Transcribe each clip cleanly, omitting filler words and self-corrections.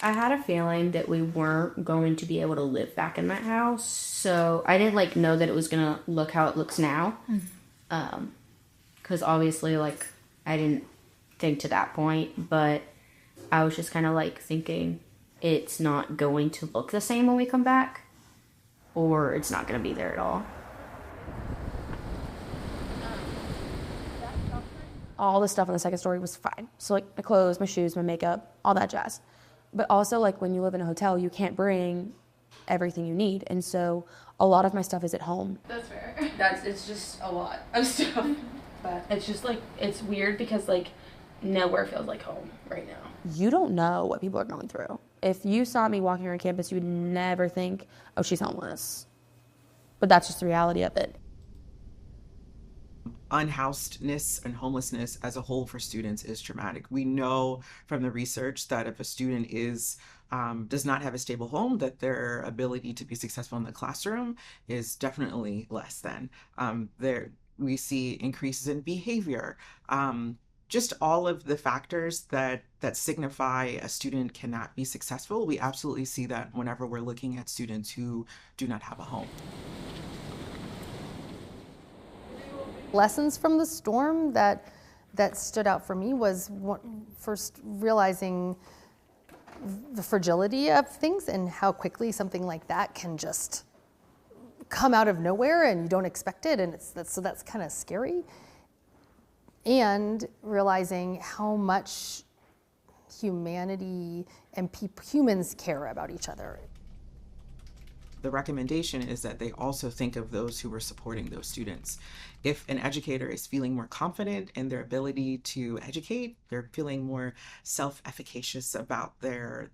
I had a feeling that we weren't going to be able to live back in that house, so I didn't like know that it was gonna look how it looks now. Because obviously, like, I didn't think to that point, but I was just kind of like thinking it's not going to look the same when we come back, or it's not going to be there at all. All the stuff on the second story was fine. So like my clothes, my shoes, my makeup, all that jazz. But also like when you live in a hotel, you can't bring everything you need. And so a lot of my stuff is at home. That's fair. It's just a lot of stuff. But it's just like, it's weird because like nowhere feels like home right now. You don't know what people are going through. If you saw me walking around campus, you would never think, oh, she's homeless. But that's just the reality of it. Unhousedness and homelessness as a whole for students is traumatic. We know from the research that if a student does not have a stable home, that their ability to be successful in the classroom is definitely less than. We see increases in behavior. Just all of the factors that signify a student cannot be successful. We absolutely see that whenever we're looking at students who do not have a home. Lessons from the storm that stood out for me was first realizing the fragility of things and how quickly something like that can just come out of nowhere and you don't expect it, and that's kind of scary. And realizing how much humanity and humans care about each other. The recommendation is that they also think of those who were supporting those students. If an educator is feeling more confident in their ability to educate, they're feeling more self-efficacious about their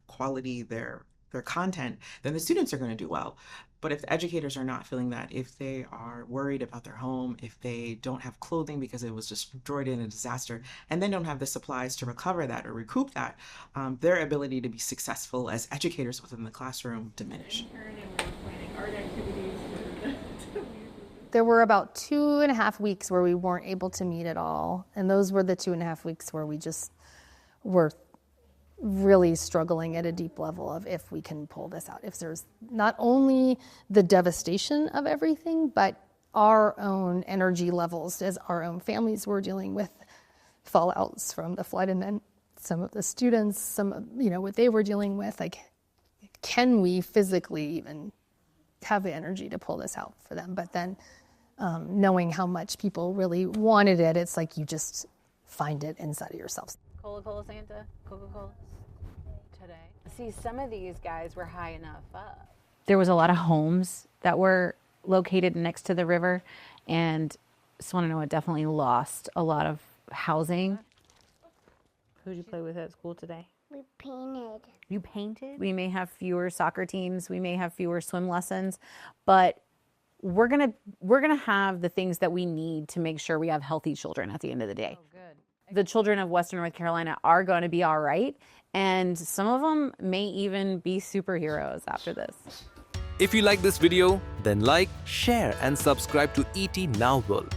quality, their content, then the students are going to do well. But if the educators are not feeling that, if they are worried about their home, if they don't have clothing because it was destroyed in a disaster, and then don't have the supplies to recover that or recoup that, their ability to be successful as educators within the classroom diminish. There were about 2.5 weeks where we weren't able to meet at all. And those were the 2.5 weeks where we just were really struggling at a deep level of if we can pull this out. If there's not only the devastation of everything, but our own energy levels as our own families were dealing with fallouts from the flood, and then some of the students, what they were dealing with, like, can we physically even have the energy to pull this out for them? But then knowing how much people really wanted it, it's like you just find it inside of yourselves. Coca-Cola Santa, Coca-Cola today. See, some of these guys were high enough up. There was a lot of homes that were located next to the river, and Swannanoa definitely lost a lot of housing. Who did you play with at school today? We painted. You painted? We may have fewer soccer teams, we may have fewer swim lessons, but we're gonna have the things that we need to make sure we have healthy children at the end of the day. Oh, good. The children of Western North Carolina are going to be all right, and some of them may even be superheroes after this. If you like this video, then like, share and subscribe to ET Now World.